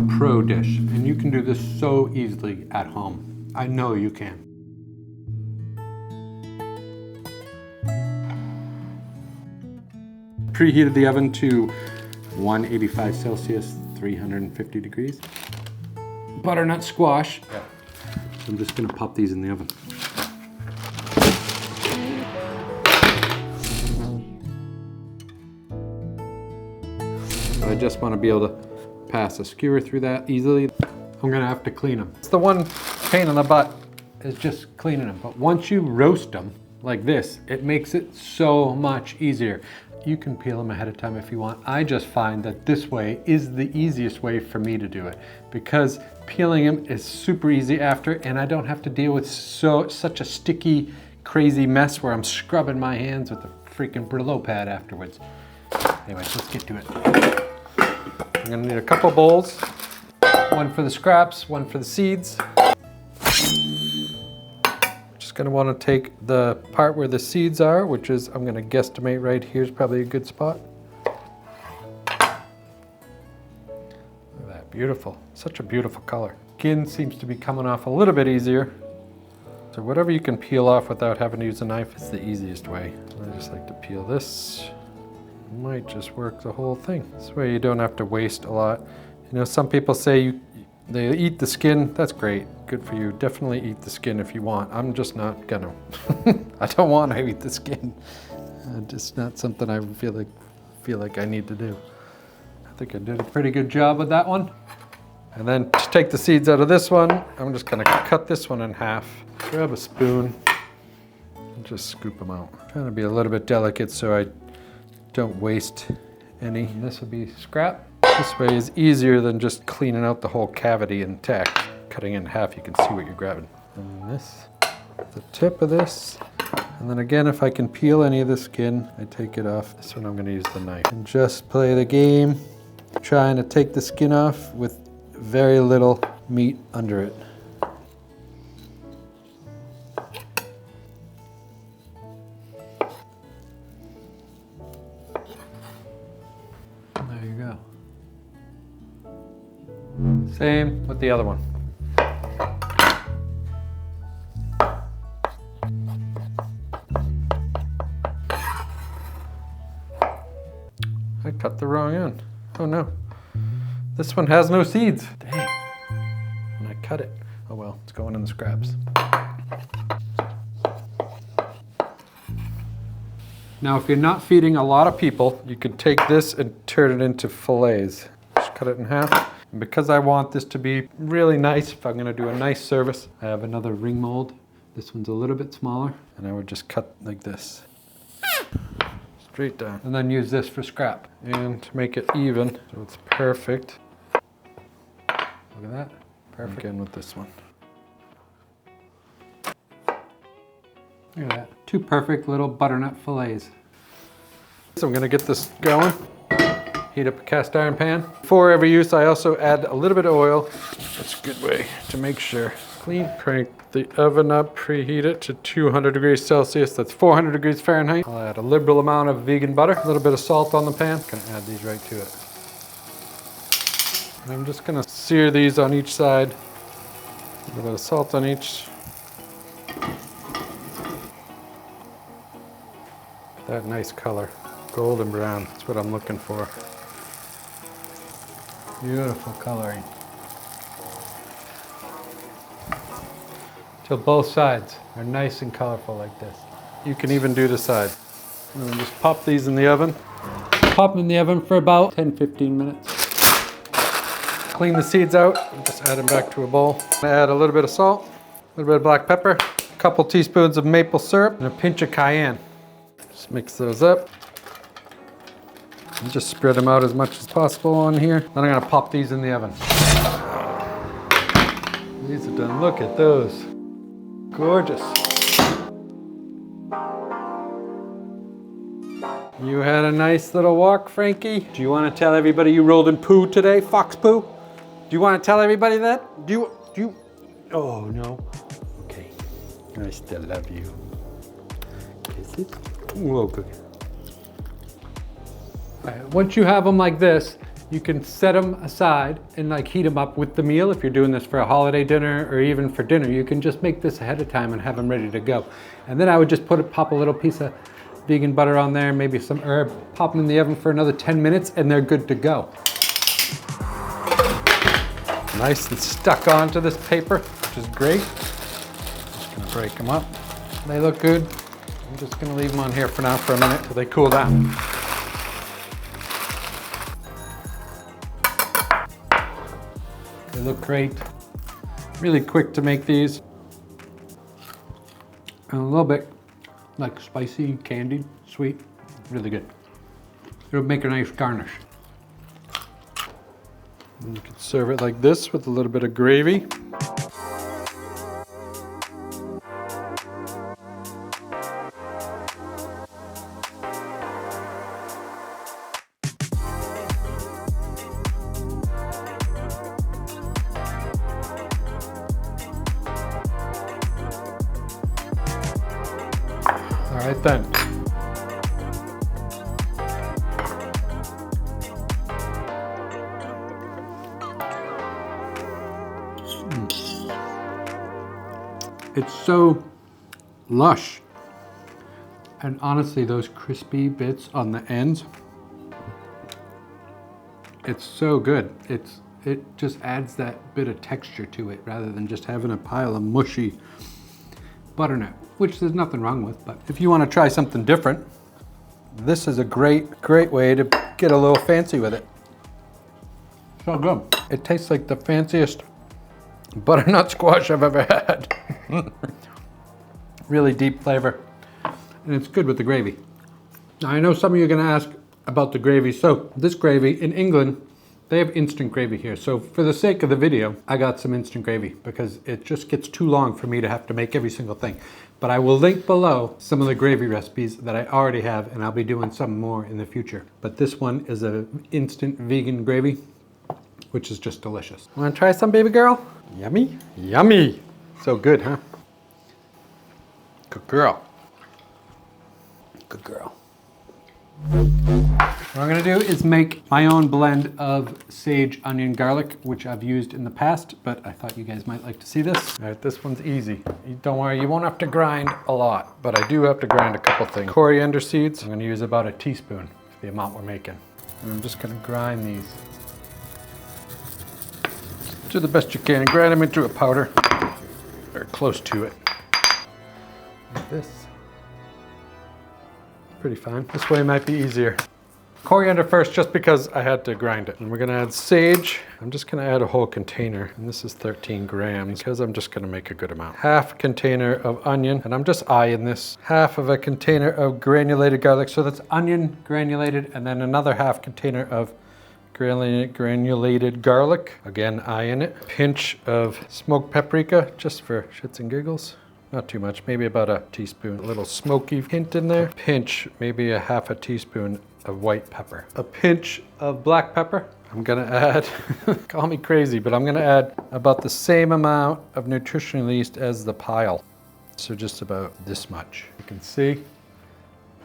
a pro dish, and you can do this so easily at home. I know you can. Preheated the oven to 185 Celsius, 350 degrees. Butternut squash. Yeah. I'm just gonna pop these in the oven. I just want to be able to pass a skewer through that easily. I'm gonna have to clean them. It's the one pain in the butt is just cleaning them. But once you roast them like this, it makes it so much easier. You can peel them ahead of time if you want. I just find that this way is the easiest way for me to do it because peeling them is super easy after, and I don't have to deal with such a sticky, crazy mess where I'm scrubbing my hands with a freaking Brillo pad afterwards. Anyways, let's get to it. I'm gonna need a couple bowls. One for the scraps, one for the seeds. Just gonna wanna take the part where the seeds are, which is, I'm gonna guesstimate right here is probably a good spot. Look at that, beautiful. Such a beautiful color. Skin seems to be coming off a little bit easier. So whatever you can peel off without having to use a knife is the easiest way. I just like to peel this. Might just work the whole thing. This way you don't have to waste a lot. You know, some people say they eat the skin. That's great, good for you. Definitely eat the skin if you want. I'm just not gonna. I don't want to eat the skin. Just not something I feel like I need to do. I think I did a pretty good job with that one. And then to take the seeds out of this one, I'm just gonna cut this one in half. Grab a spoon and just scoop them out. I'm trying to be a little bit delicate so I don't waste any. And this will be scrap. This way is easier than just cleaning out the whole cavity intact. Cutting it in half, you can see what you're grabbing. And this, the tip of this. And then again, if I can peel any of the skin, I take it off. This one I'm gonna use the knife. And just play the game, trying to take the skin off with very little meat under it. There you go. Same with the other one. I cut the wrong end. Oh no. This one has no seeds. Dang. And I cut it. Oh well, it's going in the scraps. Now, if you're not feeding a lot of people, you could take this and turn it into fillets. Just cut it in half. And because I want this to be really nice, if I'm gonna do a nice service, I have another ring mold. This one's a little bit smaller, and I would just cut like this. Straight down. And then use this for scrap. And to make it even, so it's perfect. Look at that, perfect. Again with this one. Look at that. Two perfect little butternut fillets. So I'm gonna get this going. Heat up a cast iron pan. Before every use, I also add a little bit of oil. That's a good way to make sure. Clean. Crank the oven up, preheat it to 200 degrees Celsius. That's 400 degrees Fahrenheit. I'll add a liberal amount of vegan butter, a little bit of salt on the pan. Gonna add these right to it. And I'm just gonna sear these on each side. A little bit of salt on each. That nice color, golden brown, that's what I'm looking for. Beautiful coloring. Till both sides are nice and colorful like this. You can even do the side. And then just pop these in the oven. Pop them in the oven for about 10-15 minutes. Clean the seeds out, and just add them back to a bowl. Add a little bit of salt, a little bit of black pepper, a couple teaspoons of maple syrup, and a pinch of cayenne. Just mix those up. And just spread them out as much as possible on here. Then I'm gonna pop these in the oven. These are done, look at those. Gorgeous. You had a nice little walk, Frankie. Do you wanna tell everybody you rolled in poo today, fox poo? Do you wanna tell everybody that? Do you? Oh no, okay. I still love you. Kiss it. Whoa, good. All right, once you have them like this, You can set them aside and like heat them up with the meal. If you're doing this for a holiday dinner or even for dinner, you can just make this ahead of time and have them ready to go. And then I would just pop a little piece of vegan butter on there, maybe some herb, pop them in the oven for another 10 minutes and they're good to go. Nice and stuck onto this paper, which is great. Just gonna break them up. They look good. I'm just gonna leave them on here for now for a minute till they cool down. They look great. Really quick to make these. And a little bit like spicy, candied, sweet, really good. It'll make a nice garnish. And you can serve it like this with a little bit of gravy. All right then. It's so lush. And honestly, those crispy bits on the ends, it's so good. It just adds that bit of texture to it rather than just having a pile of mushy butternut, which there's nothing wrong with. But if you want to try something different, this is a great way to get a little fancy with it. So good. It tastes like the fanciest butternut squash I've ever had. Really deep flavor, and it's good with the gravy. Now I know some of you are going to ask about the gravy. So this gravy in England, they have instant gravy here. So for the sake of the video, I got some instant gravy because it just gets too long for me to have to make every single thing. But I will link below some of the gravy recipes that I already have, and I'll be doing some more in the future. But this one is an instant vegan gravy, which is just delicious. Want to try some, baby girl? Yummy? Yummy! So good, huh? Good girl. Good girl. What I'm gonna do is make my own blend of sage, onion, garlic, which I've used in the past, but I thought you guys might like to see this. All right, this one's easy. Don't worry, you won't have to grind a lot, but I do have to grind a couple things. Coriander seeds, I'm gonna use about a teaspoon for the amount we're making. And I'm just gonna grind these. Do the best you can, grind them into a powder, or close to it. Like this. Pretty fine. This way might be easier. Coriander first, just because I had to grind it. And we're gonna add sage. I'm just gonna add a whole container, and this is 13 grams, because I'm just gonna make a good amount. Half a container of onion, and I'm just eyeing this. Half of a container of granulated garlic, so that's onion granulated, and then another half container of granulated garlic. Again, eyeing it. Pinch of smoked paprika, just for shits and giggles. Not too much, maybe about a teaspoon. A little smoky hint in there. Pinch, maybe a half a teaspoon of white pepper. A pinch of black pepper. I'm gonna add, call me crazy, but I'm gonna add about the same amount of nutritional yeast as the pile. So just about this much. You can see,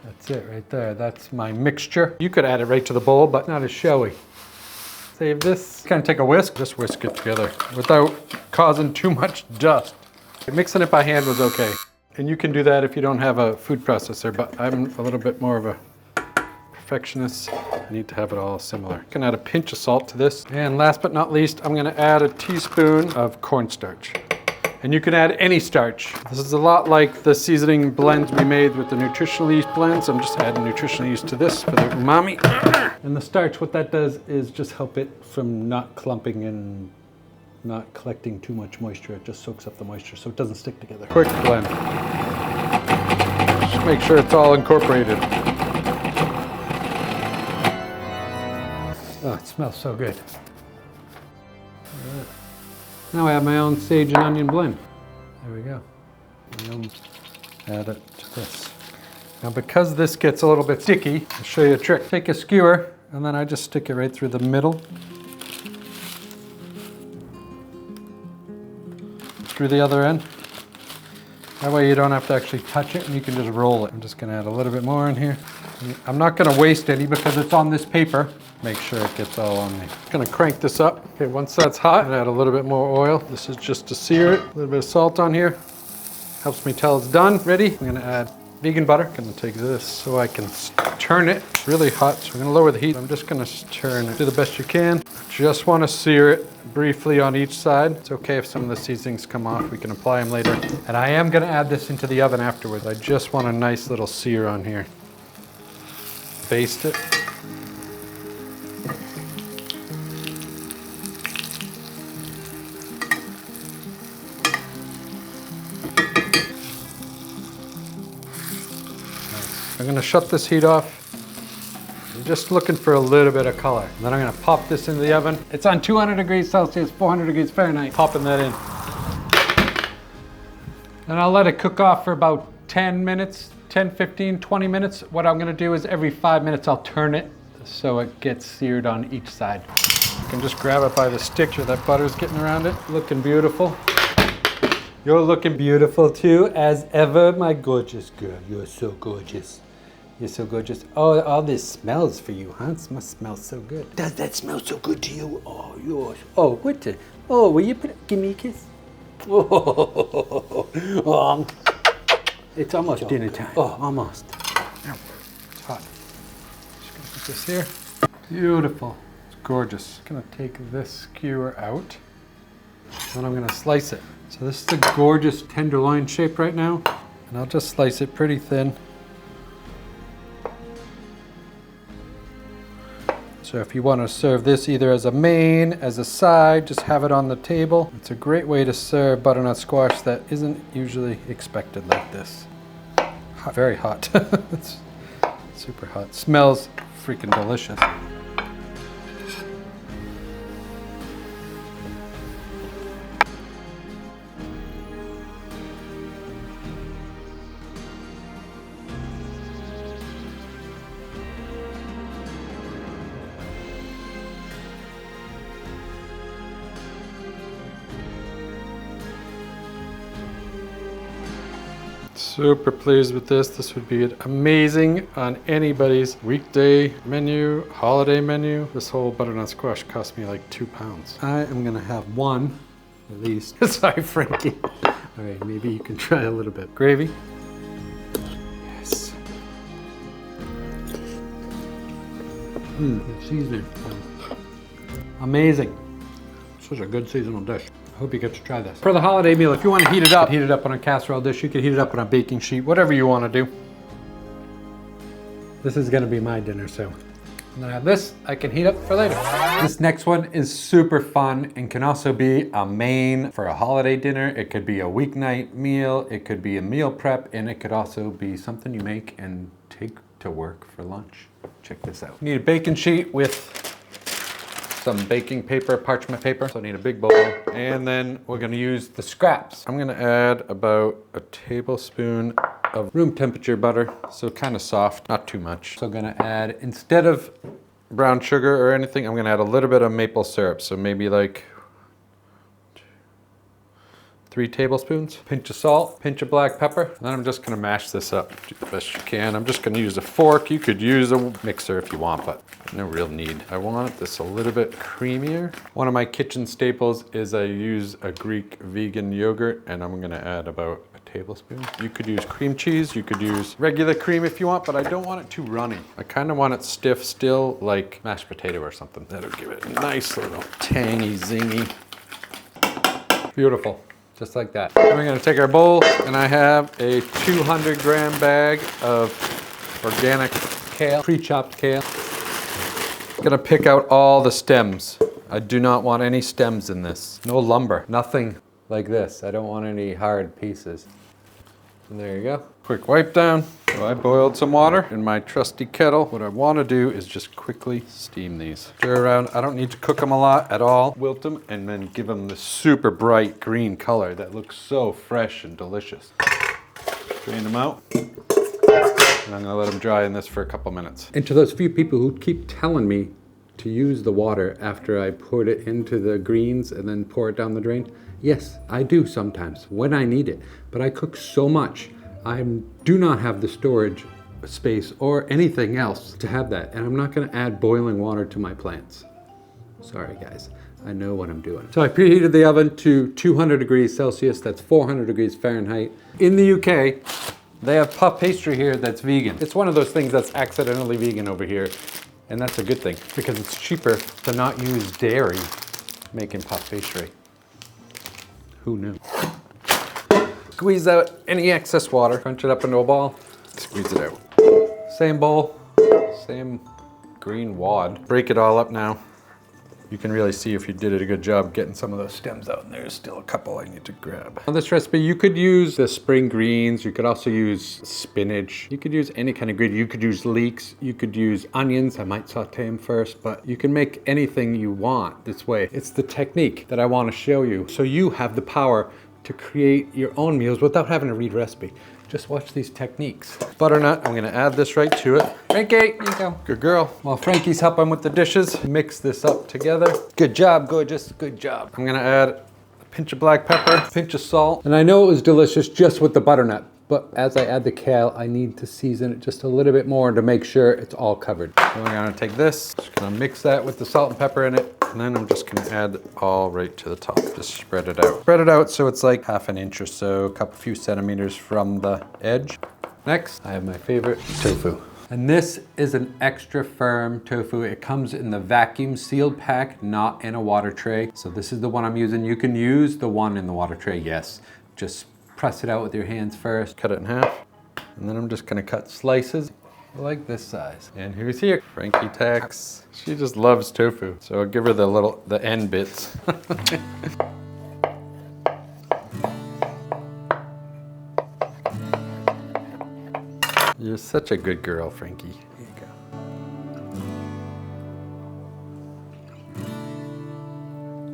that's it right there. That's my mixture. You could add it right to the bowl, but not as showy. Save this, kind of take a whisk, just whisk it together without causing too much dust. Mixing it by hand was okay. And you can do that if you don't have a food processor, but I'm a little bit more of a perfectionist. I need to have it all similar. I'm gonna add a pinch of salt to this. And last but not least, I'm gonna add a teaspoon of cornstarch. And you can add any starch. This is a lot like the seasoning blends we made with the nutritional yeast blends. I'm just adding nutritional yeast to this for the umami. And the starch, what that does is just help it from not clumping and not collecting too much moisture. It just soaks up the moisture so it doesn't stick together. Quick blend. Just make sure it's all incorporated. Oh, it smells so good. All right. Now I have my own sage and onion blend. There we go. Add it to this. Now because this gets a little bit sticky, I'll show you a trick. Take a skewer and then I just stick it right through the middle. Through the other end. That way you don't have to actually touch it and you can just roll it. I'm just gonna add a little bit more in here. I'm not gonna waste any because it's on this paper. make sure it gets all on me. Gonna crank this up. Okay, once that's hot, I'm gonna add a little bit more oil. This is just to sear it. A little bit of salt on here. Helps me tell it's done, ready. I'm gonna add vegan butter. I'm gonna take this so I can turn it. It's really hot, so I'm gonna lower the heat. I'm just gonna turn it. Do the best you can. Just wanna sear it briefly on each side. It's okay if some of the seasonings come off. We can apply them later. And I am gonna add this into the oven afterwards. I just want a nice little sear on here. Baste it. I'm gonna shut this heat off. I'm just looking for a little bit of color. And then I'm gonna pop this into the oven. It's on 200 degrees Celsius, 400 degrees Fahrenheit. Popping that in. And I'll let it cook off for about 10 minutes, 10, 15, 20 minutes. What I'm gonna do is every 5 minutes I'll turn it so it gets seared on each side. You can just grab it by the stick so that butter's getting around it. Looking beautiful. You're looking beautiful too, as ever, my gorgeous girl. You're so gorgeous. You're so gorgeous. Oh, all this smells for you, huh? It must smell so good. Does that smell so good to you? Oh, yours. Oh, what the? Oh, will you give me a kiss? Oh, it's almost dinner time. Oh, almost. It's hot. Just gonna put this here. Beautiful. It's gorgeous. I'm gonna take this skewer out, and I'm gonna slice it. So this is a gorgeous tenderloin shape right now, and I'll just slice it pretty thin. So if you want to serve this either as a main, as a side, just have it on the table. It's a great way to serve butternut squash that isn't usually expected like this. Hot, very hot. It's super hot. Smells freaking delicious. Super pleased with this. This would be amazing on anybody's weekday menu, holiday menu. This whole butternut squash cost me like £2. I am gonna have one, at least. Sorry, Frankie. All right, maybe you can try a little bit. Gravy. Yes. Seasoning. Amazing. Such a good seasonal dish. I hope you get to try this. For the holiday meal, if you want to heat it up on a casserole dish. You could heat it up on a baking sheet, whatever you want to do. This is going to be my dinner, so. And then I have this I can heat up for later. This next one is super fun and can also be a main for a holiday dinner. It could be a weeknight meal. It could be a meal prep, and it could also be something you make and take to work for lunch. Check this out. You need a baking sheet with some baking paper, parchment paper. So I need a big bowl. And then we're gonna use the scraps. I'm gonna add about a tablespoon of room temperature butter. So kind of soft, not too much. So I'm gonna add, instead of brown sugar or anything, I'm gonna add a little bit of maple syrup. So maybe like 3 tablespoons. Pinch of salt, pinch of black pepper. And then I'm just gonna mash this up do the best you can. I'm just gonna use a fork. You could use a mixer if you want, but no real need. I want this a little bit creamier. One of my kitchen staples is I use a Greek vegan yogurt, and I'm gonna add about a tablespoon. You could use cream cheese. You could use regular cream if you want, but I don't want it too runny. I kind of want it stiff still, like mashed potato or something. That'll give it a nice little tangy, zingy. Beautiful. Just like that. We're gonna take our bowl, and I have a 200-gram bag of organic kale, pre-chopped kale. I'm gonna pick out all the stems. I do not want any stems in this. No lumber, nothing like this. I don't want any hard pieces. And there you go. Quick wipe down. So I boiled some water in my trusty kettle. What I want to do is just quickly steam these. Stir around. I don't need to cook them a lot at all. Wilt them and then give them this super bright green color that looks so fresh and delicious. Drain them out. And I'm gonna let them dry in this for a couple minutes. And to those few people who keep telling me to use the water after I poured it into the greens and then pour it down the drain, yes, I do sometimes when I need it. But I cook so much. I do not have the storage space or anything else to have that. And I'm not gonna add boiling water to my plants. Sorry guys, I know what I'm doing. So I preheated the oven to 200 degrees Celsius, that's 400 degrees Fahrenheit. In the UK, they have puff pastry here that's vegan. It's one of those things that's accidentally vegan over here. And that's a good thing because it's cheaper to not use dairy making puff pastry. Who knew? Squeeze out any excess water, crunch it up into a ball, squeeze it out. Same bowl, same green wad. Break it all up now. You can really see if you did a good job getting some of those stems out, and there's still a couple I need to grab. On this recipe, you could use the spring greens. You could also use spinach. You could use any kind of green. You could use leeks. You could use onions. I might saute them first, but you can make anything you want this way. It's the technique that I want to show you, so you have the power to create your own meals without having to read recipe. Just watch these techniques. Butternut, I'm gonna add this right to it. Frankie, here you go. Good girl. While Frankie's helping with the dishes, mix this up together. Good job, gorgeous, good job. I'm gonna add a pinch of black pepper, a pinch of salt. And I know it was delicious just with the butternut, but as I add the kale, I need to season it just a little bit more to make sure it's all covered. So I'm gonna take this, just gonna mix that with the salt and pepper in it, and then I'm just gonna add it all right to the top. Just spread it out. Spread it out so it's like half an inch or so, a few centimeters from the edge. Next, I have my favorite tofu. And this is an extra firm tofu. It comes in the vacuum sealed pack, not in a water tray. So this is the one I'm using. You can use the one in the water tray, yes. Just press it out with your hands first. Cut it in half. And then I'm just gonna cut slices like this size. And who's here? Frankie Tex. She just loves tofu. So I'll give her the end bits. You're such a good girl, Frankie. Here you go.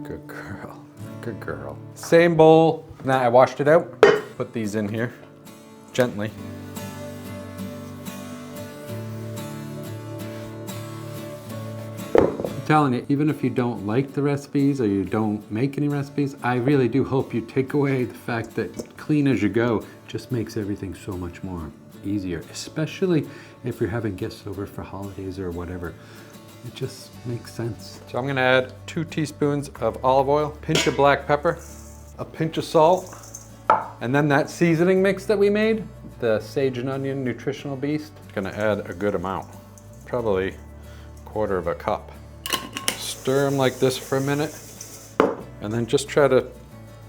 Good girl, good girl. Same bowl. Now I washed it out. Put these in here, gently. I'm telling you, even if you don't like the recipes or you don't make any recipes, I really do hope you take away the fact that clean as you go just makes everything so much more easier, especially if you're having guests over for holidays or whatever. It just makes sense. So I'm gonna add 2 teaspoons of olive oil, pinch of black pepper, a pinch of salt, and then that seasoning mix that we made, the sage and onion nutritional beast, gonna add a good amount, probably 1/4 of a cup. Stir them like this for a minute, and then just try to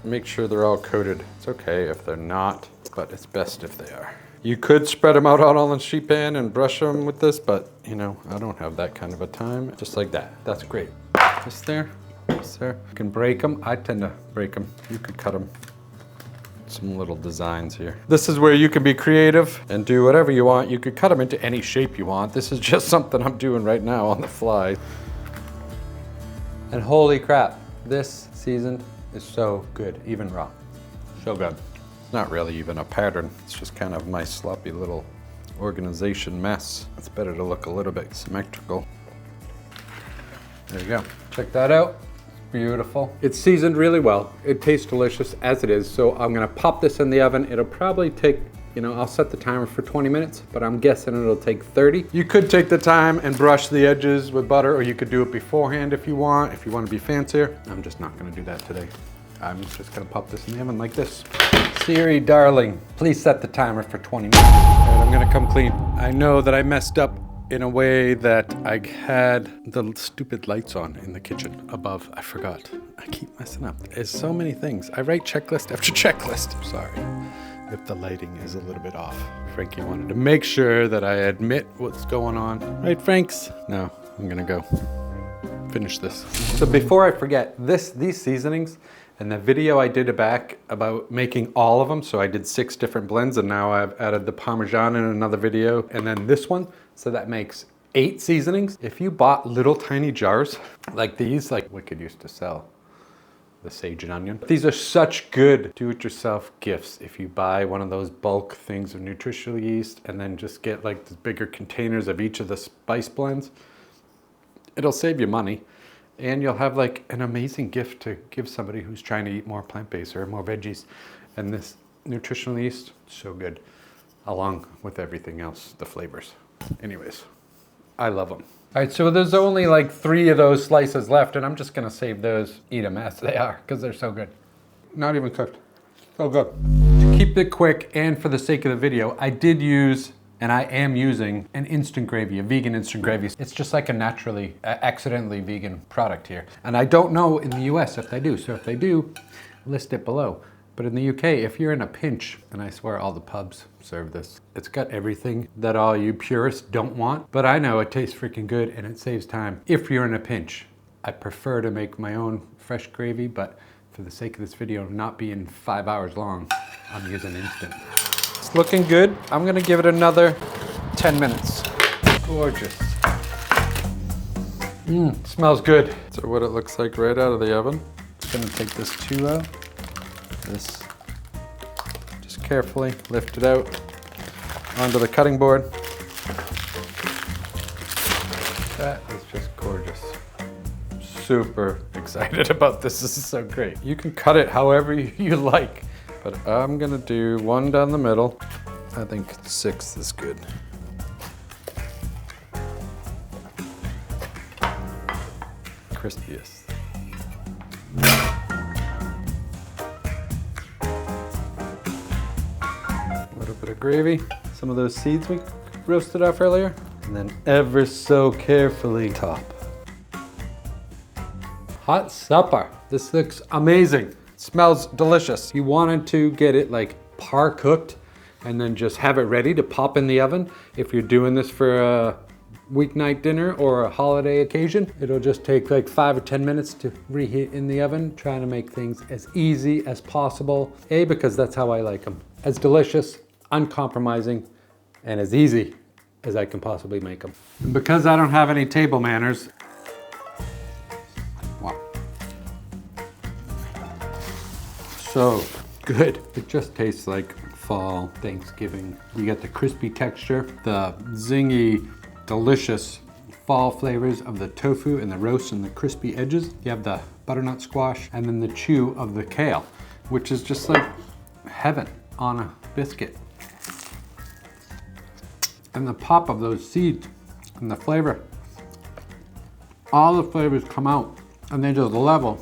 make sure they're all coated. It's okay if they're not, but it's best if they are. You could spread them out on the sheet pan and brush them with this, but you know, I don't have that kind of a time. Just like that, that's great. Just there, just there. You can break them. I tend to break them. You could cut them. Some little designs here. This is where you can be creative and do whatever you want. You could cut them into any shape you want. This is just something I'm doing right now on the fly. And holy crap, this seasoned is so good, even raw. So good. It's not really even a pattern. It's just kind of my sloppy little organization mess. It's better to look a little bit symmetrical. There you go. Check that out. Beautiful. It's seasoned really well. It tastes delicious as it is. So I'm gonna pop this in the oven. It'll probably take, you know, I'll set the timer for 20 minutes, but I'm guessing it'll take 30. You could take the time and brush the edges with butter, or you could do it beforehand if you want to be fancier. I'm just not gonna do that today. I'm just gonna pop this in the oven like this. Siri, darling, please set the timer for 20 minutes. All right, I'm gonna come clean. I know that I messed up in a way that I had the stupid lights on in the kitchen above. I forgot. I keep messing up. There's so many things. I write checklist after checklist. I'm sorry if the lighting is a little bit off. Frankie wanted to make sure that I admit what's going on. Right, Franks? No, I'm gonna go finish this. So before I forget, these seasonings and the video I did back about making all of them, so I did 6 different blends, and now I've added the Parmesan in another video, and then this one, so that makes 8 seasonings. If you bought little tiny jars like these, like Wicked used to sell, the sage and onion. These are such good do-it-yourself gifts if you buy one of those bulk things of nutritional yeast and then just get like the bigger containers of each of the spice blends. It'll save you money. And you'll have like an amazing gift to give somebody who's trying to eat more plant-based or more veggies. And this nutritional yeast, so good. along with everything else, the flavors. Anyways, I love them. All right, so there's only like 3 of those slices left, and I'm just gonna save those, eat them as they are, because they're so good. Not even cooked, so good. To keep it quick, and for the sake of the video, I did use, and I am using, an instant gravy, a vegan instant gravy. It's just like a naturally, accidentally vegan product here. And I don't know in the US if they do, so if they do, list it below. But in the UK, if you're in a pinch, and I swear all the pubs serve this, it's got everything that all you purists don't want, but I know it tastes freaking good and it saves time. If you're in a pinch, I prefer to make my own fresh gravy, but for the sake of this video not being 5 hours long, I'm using instant. It's looking good. I'm gonna give it another 10 minutes. Gorgeous. Smells good. So what it looks like right out of the oven. Just gonna take this 2 out. This, just carefully lift it out onto the cutting board. That is just gorgeous. Super excited about this. This is so great. You can cut it however you like, but I'm gonna do 1 down the middle. I think 6 is good. Crispiest. Bit of gravy, some of those seeds we roasted off earlier, and then ever so carefully top. Hot supper. This looks amazing. It smells delicious. You wanted to get it like par cooked and then just have it ready to pop in the oven. If you're doing this for a weeknight dinner or a holiday occasion, it'll just take like 5 or 10 minutes to reheat in the oven, trying to make things as easy as possible. Because that's how I like them. As delicious, uncompromising, and as easy as I can possibly make them. And because I don't have any table manners, wow. So good. It just tastes like fall, Thanksgiving. You get the crispy texture, the zingy, delicious fall flavors of the tofu and the roast and the crispy edges. You have the butternut squash and then the chew of the kale, which is just like heaven on a biscuit. And the pop of those seeds and the flavor. All the flavors come out and they just level.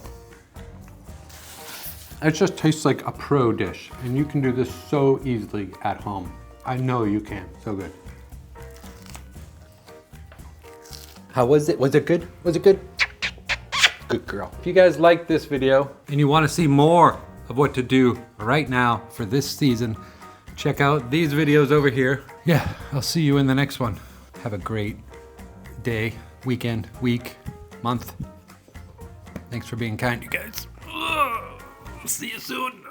It just tastes like a pro dish, and you can do this so easily at home. I know you can. So good. How was it? Was it good? Was it good? Good girl. If you guys like this video and you want to see more of what to do right now for this season, check out these videos over here. Yeah, I'll see you in the next one. Have a great day, weekend, week, month. Thanks for being kind, you guys. See you soon.